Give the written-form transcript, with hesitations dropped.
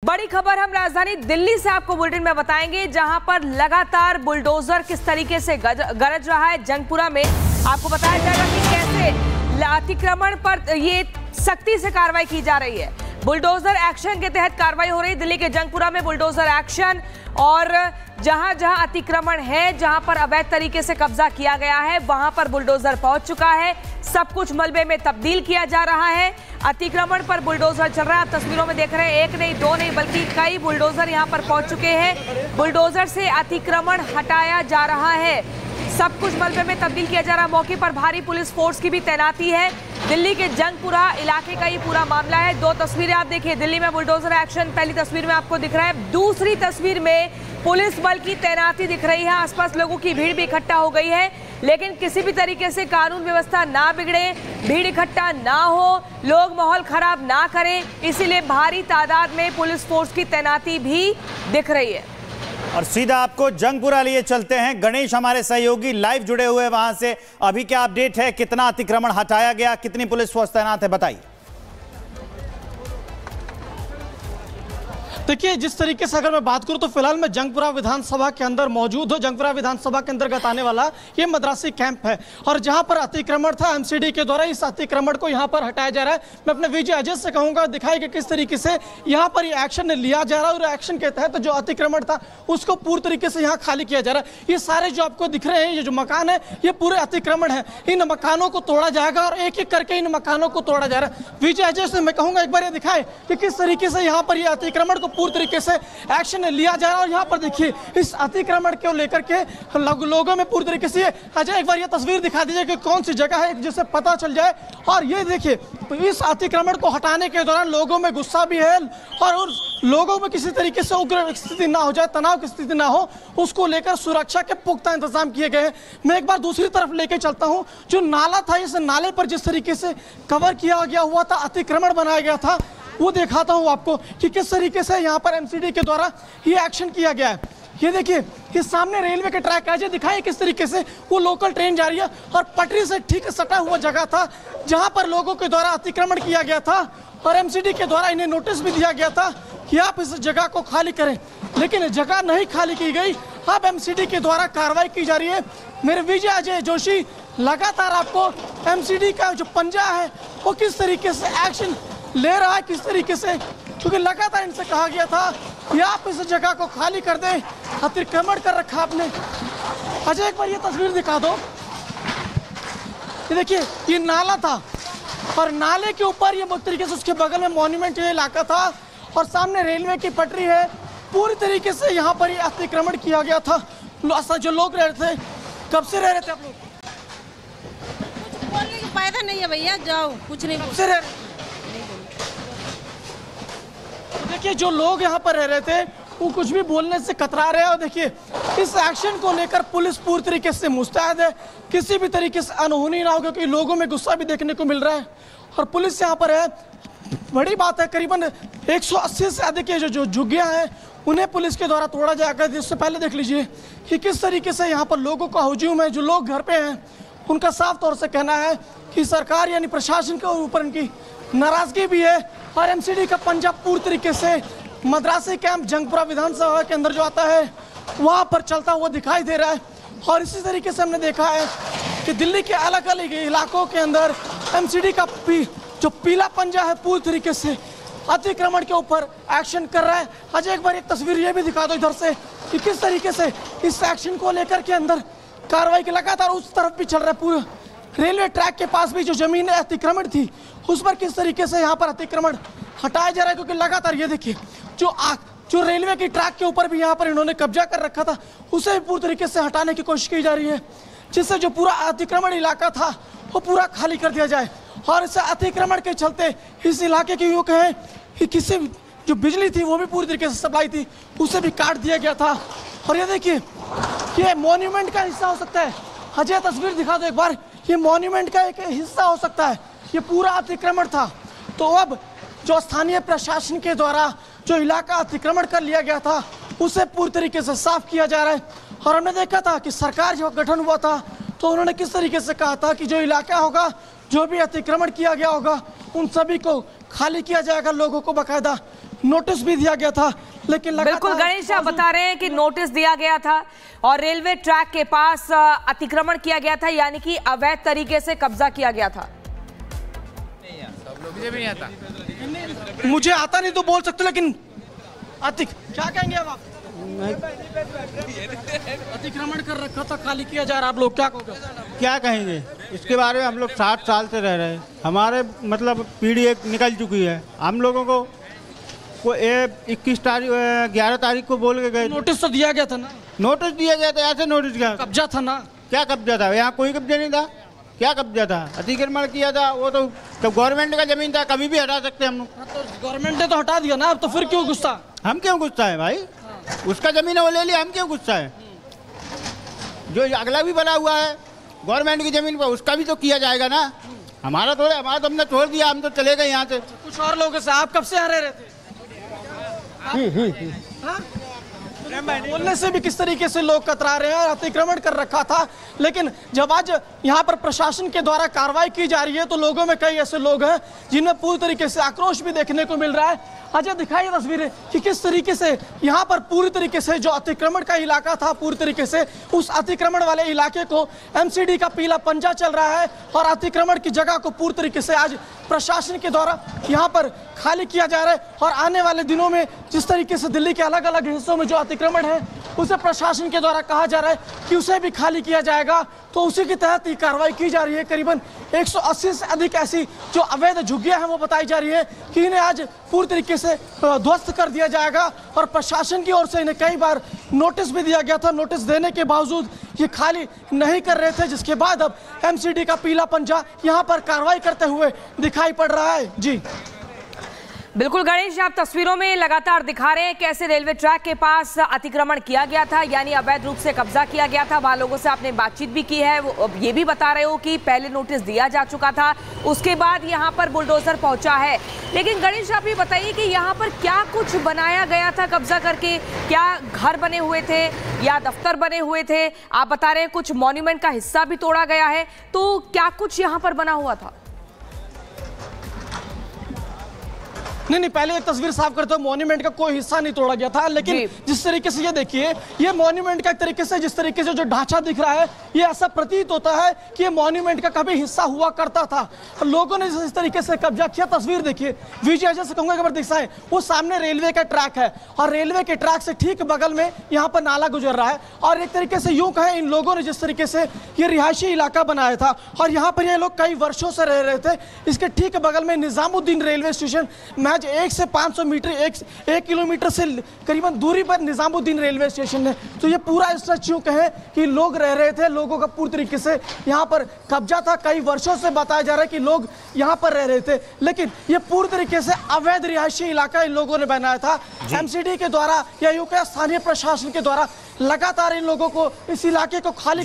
बड़ी खबर हम राजधानी दिल्ली से आपको बुलेटिन में बताएंगे, जहां पर लगातार बुलडोजर किस तरीके से गरज रहा है। जंगपुरा में आपको बताया जाएगा कि कैसे अतिक्रमण पर ये सख्ती से कार्रवाई की जा रही है। बुलडोजर एक्शन के तहत कार्रवाई हो रही है। दिल्ली के जंगपुरा में बुलडोजर एक्शन, और जहां जहां अतिक्रमण है, जहां पर अवैध तरीके से कब्जा किया गया है, वहां पर बुलडोजर पहुंच चुका है। सब कुछ मलबे में तब्दील किया जा रहा है। अतिक्रमण पर बुलडोजर चल रहा है। आप तस्वीरों में देख रहे हैं, एक नहीं दो नहीं बल्कि कई बुलडोजर यहां पर पहुंच चुके हैं। बुलडोजर से अतिक्रमण हटाया जा रहा है। सब कुछ मलबे में तब्दील किया जा रहा है। मौके पर भारी पुलिस फोर्स की भी तैनाती है। दिल्ली के जंगपुरा इलाके का ये पूरा मामला है। दो तस्वीरें आप देखिए, दिल्ली में बुलडोजर एक्शन पहली तस्वीर में आपको दिख रहा है। दूसरी तस्वीर में पुलिस बल की तैनाती दिख रही है। आसपास लोगों की भीड़ भी इकट्ठा हो गई है, लेकिन किसी भी तरीके से कानून व्यवस्था ना बिगड़े, भीड़ इकट्ठा ना हो, लोग माहौल खराब ना करें, इसीलिए भारी तादाद में पुलिस फोर्स की तैनाती भी दिख रही है। और सीधा आपको जंगपुरा लिए चलते हैं। गणेश हमारे सहयोगी लाइव जुड़े हुए हैं वहां से। अभी क्या अपडेट है, कितना अतिक्रमण हटाया गया, कितनी पुलिस फोर्स तैनात है, बताइए। देखिए, जिस तरीके से अगर मैं बात करूं तो फिलहाल मैं जंगपुरा विधानसभा के अंदर मौजूद हूं। जंगपुरा विधानसभा के अंतर्गत आने वाला ये मद्रासी कैंप है, और जहां पर अतिक्रमण था एमसीडी के द्वारा, इस अतिक्रमण को यहां पर हटाया जा रहा है। मैं अपने विजय अजय से कहूंगा दिखाई कि किस तरीके से यहां पर ये एक्शन लिया जा रहा है, और एक्शन के तहत जो अतिक्रमण था उसको पूरी तरीके से यहाँ खाली किया जा रहा है। ये सारे जो आपको दिख रहे हैं, ये जो मकान है, ये पूरे अतिक्रमण है। इन मकानों को तोड़ा जाएगा और एक एक करके इन मकानों को तोड़ा जा रहा है। विजय अजय से मैं कहूंगा एक बार ये दिखाए कि किस तरीके से यहाँ पर ये अतिक्रमण को पूरी तरीके से एक्शन लिया जा रहा है। और यहाँ पर देखिए, इस अतिक्रमण को लेकर के लोगों में पूरी तरीके से, अजय एक बार ये तस्वीर दिखा दीजिए कि कौन सी जगह है जिससे पता चल जाए। और ये देखिए, इस अतिक्रमण को हटाने के दौरान लोगों में गुस्सा भी है, और लोगों में किसी तरीके से उग्र स्थिति ना हो जाए, तनाव की स्थिति ना हो, उसको लेकर सुरक्षा के पुख्ता इंतजाम किए गए हैं। मैं एक बार दूसरी तरफ लेके चलता हूँ। जो नाला था, इस नाले पर जिस तरीके से कवर किया गया हुआ था, अतिक्रमण बनाया गया था, वो दिखाता हूँ आपको कि किस तरीके से यहाँ पर एमसीडी के द्वारा ये एक्शन किया गया है। ये देखिए, ये सामने रेलवे के ट्रैक है, दिखाएं किस तरीके से वो लोकल ट्रेन जा रही है, और पटरी से ठीक सटा हुआ जगह था जहाँ पर लोगों के द्वारा अतिक्रमण किया गया था, और एमसीडी के द्वारा इन्हें नोटिस भी दिया गया था कि आप इस जगह को खाली करें, लेकिन जगह नहीं खाली की गई। अब एमसीडी के द्वारा कार्रवाई की जा रही है। मेरे विजय अजय जोशी लगातार आपको एमसीडी का जो पंजा है वो किस तरीके से एक्शन ले रहा है, किस तरीके से, क्योंकि लगातार इनसे कहा गया था कि आप इस जगह को खाली कर दें, अतिक्रमण कर रखा आपने। अजय एक बार ये तस्वीर दिखा दो। ये देखिए, ये नाला था, और नाले के ऊपर ये तरीके से उसके बगल में मॉन्यूमेंट ये इलाका था, और सामने रेलवे की पटरी है। पूरी तरीके से यहाँ पर ये अतिक्रमण किया गया था। जो लोग रह रहे थे, कब से रह रहे थे आप लोग? कुछ बोलने की फायदा नहीं है भैया, जाओ, कुछ नहीं। कब से रह रहे? देखिए, जो लोग यहाँ पर रह रहे थे वो कुछ भी बोलने से कतरा रहे हैं। और देखिए, इस एक्शन को लेकर पुलिस पूरी तरीके से मुस्तैद है, किसी भी तरीके से अनहोनी ना हो, क्योंकि लोगों में गुस्सा भी देखने को मिल रहा है, और पुलिस यहाँ पर है। बड़ी बात है, करीबन 180 से अधिक जो झुग्गियाँ हैं उन्हें पुलिस के द्वारा तोड़ा जाएगा। जिससे पहले देख लीजिए कि किस तरीके से यहाँ पर लोगों का हुजूम है। जो लोग घर पे हैं उनका साफ तौर से कहना है कि सरकार यानी प्रशासन के ऊपर इनकी नाराजगी भी है, और एमसीडी का पंजा पूरी तरीके से मद्रासी कैंप जंगपुरा विधानसभा के अंदर जो आता है वहां पर चलता हुआ दिखाई दे रहा है। और इसी तरीके से हमने देखा है कि दिल्ली के अलग अलग इलाकों के अंदर एमसीडी का जो पीला पंजा है पूरी तरीके से अतिक्रमण के ऊपर एक्शन कर रहा है। अजय एक बार एक तस्वीर ये भी दिखा दो इधर से कि किस तरीके से इस एक्शन को लेकर के अंदर कार्रवाई की लगातार उस तरफ भी चल रहा है। पूरा रेलवे ट्रैक के पास भी जो जमीन अतिक्रमण थी उस पर किस तरीके से यहाँ पर अतिक्रमण हटाया जा रहा है, क्योंकि लगातार ये देखिए, जो रेलवे की ट्रैक के ऊपर भी यहाँ पर इन्होंने कब्जा कर रखा था, उसे भी पूरी तरीके से हटाने की कोशिश की जा रही है, जिससे जो पूरा अतिक्रमण इलाका था वो पूरा खाली कर दिया जाए। और इस अतिक्रमण के चलते इस इलाके के युवक हैं कि किसी जो बिजली थी वो भी पूरी तरीके से सप्लाई थी, उसे भी काट दिया गया था। और ये देखिए, ये मॉन्यूमेंट का हिस्सा हो सकता है। अजय तस्वीर दिखा दो एक बार, ये मॉन्यूमेंट का एक हिस्सा हो सकता है। ये पूरा अतिक्रमण था, तो अब जो स्थानीय प्रशासन के द्वारा जो इलाका अतिक्रमण कर लिया गया था उसे पूरी तरीके से साफ किया जा रहा है। और हमने देखा था कि सरकार जब गठन हुआ था तो उन्होंने किस तरीके से कहा था कि जो इलाका होगा, जो भी अतिक्रमण किया गया होगा, उन सभी को खाली किया जाएगा, लोगों को बाकायदा नोटिस भी दिया गया था, लेकिन बिल्कुल गणेश आप बता रहे हैं कि नोटिस दिया गया था और रेलवे ट्रैक के पास अतिक्रमण किया गया था, यानी कि अवैध तरीके से कब्जा किया गया था। मुझे भी नहीं आता, मुझे आता नहीं तो बोल सकते, लेकिन क्या कहेंगे अब आप? अतिक्रमण कर रखा था, खाली किया जा रहा, आप लोग क्या कहोगे? क्या कहेंगे इसके बारे में? हम लोग 60 साल से रह रहे हैं, हमारे मतलब पीढ़ी एक निकल चुकी है। हम लोगों को 11 तारीख को बोल के गए। नोटिस तो दिया गया था ना? नोटिस दिया गया था, ऐसे नोटिस क्या? कब्जा था ना? क्या कब्जा था? यहाँ कोई कब्जा नहीं था। क्या कब्जा था? अतिक्रमण किया था, वो तो गवर्नमेंट का जमीन था, कभी भी हटा सकते हम लोग। तो गवर्नमेंट ने तो हटा दिया ना, अब तो फिर क्यों गुस्सा? हम क्यों गुस्सा है भाई? उसका जमीन है वो ले लिया, हम क्यों गुस्सा है? जो अगला भी बना हुआ है गवर्नमेंट की जमीन पर, उसका भी तो किया जाएगा ना। हमारा तो हमने छोड़ दिया, हम तो चले गए यहाँ से। कुछ और लोगों से। आप कब से यहाँ रह रहे थे? बोलने से भी किस तरीके से लोग कतरा रहे हैं और अतिक्रमण कर रखा था, लेकिन जब आज यहाँ पर प्रशासन के द्वारा कार्रवाई की जा रही है तो लोगों में कई ऐसे लोग हैं जिनमें पूरी तरीके से आक्रोश भी देखने को मिल रहा है। अजय दिखाइए तस्वीरें कि किस तरीके से यहाँ पर पूरी तरीके से जो अतिक्रमण का इलाका था, पूरी तरीके से उस अतिक्रमण वाले इलाके को एमसीडी का पीला पंजा चल रहा है और अतिक्रमण की जगह को पूरी तरीके से आज प्रशासन के द्वारा यहाँ पर खाली किया जा रहा है। और आने वाले दिनों में जिस तरीके से दिल्ली के अलग अलग हिस्सों में जो अतिक्रमण है उसे प्रशासन के द्वारा कहा जा रहा है कि उसे भी खाली किया जाएगा, तो उसी के तहत ये कार्रवाई की जा रही है। करीबन 180 से अधिक ऐसी जो अवैध झुग्गियां हैं वो बताई जा रही है कि इन्हें आज पूरी तरीके से ध्वस्त कर दिया जाएगा और प्रशासन की ओर से इन्हें कई बार नोटिस भी दिया गया था। नोटिस देने के बावजूद ये खाली नहीं कर रहे थे, जिसके बाद अब एमसीडी का पीला पंजा यहाँ पर कार्रवाई करते हुए दिखाई पड़ रहा है। जी बिल्कुल गणेश, आप तस्वीरों में लगातार दिखा रहे हैं कैसे रेलवे ट्रैक के पास अतिक्रमण किया गया था, यानी अवैध रूप से कब्जा किया गया था। वहां लोगों से आपने बातचीत भी की है, वो ये भी बता रहे हो कि पहले नोटिस दिया जा चुका था, उसके बाद यहां पर बुलडोजर पहुंचा है। लेकिन गणेश आप ये बताइए कि यहां पर क्या कुछ बनाया गया था कब्जा करके? क्या घर बने हुए थे या दफ्तर बने हुए थे? आप बता रहे हैं कुछ मॉन्यूमेंट का हिस्सा भी तोड़ा गया है, तो क्या कुछ यहाँ पर बना हुआ था? नहीं, पहले एक तस्वीर साफ करते हो, मॉन्यूमेंट का कोई हिस्सा नहीं तोड़ा गया था, लेकिन जिस तरीके से ये देखिए, ये मॉन्यूमेंट का एक तरीके से जिस तरीके से जो ढांचा दिख रहा है, ये ऐसा प्रतीत होता है कि ये मॉन्यूमेंट का कभी हिस्सा हुआ करता था। लोगों ने जिस तरीके से कब्जा किया, तस्वीर देखिए, विजय से कहूंगा एक बार दिखाएं, वो सामने रेलवे का ट्रैक है और रेलवे के ट्रैक से ठीक बगल में यहाँ पर नाला गुजर रहा है और एक तरीके से यूं कहें इन लोगों ने जिस तरीके से ये रिहायशी इलाका बनाया था और यहाँ पर ये लोग कई वर्षों से रह रहे थे। इसके ठीक बगल में निजामुद्दीन रेलवे स्टेशन, महज 1 से 500 मीटर, 1 किलोमीटर से करीबन दूरी पर निजामुद्दीन रेलवे स्टेशन है। तो ये पूरा स्ट्रेच यूं कहें कि लोग रह रहे थे, लोगों का पूरी तरीके से यहाँ पर कब्जा था। कई वर्षों से बताया जा रहा है कि लोग यहाँ पर रह रहे थे, लेकिन ये पूरी तरीके से अवैध रिहायशी इलाका इन लोगों ने बनाया था। एमसीडी के द्वारा या यूं कहें स्थानीय प्रशासन के द्वारा लगातार इन लोगों को इस इलाके को खाली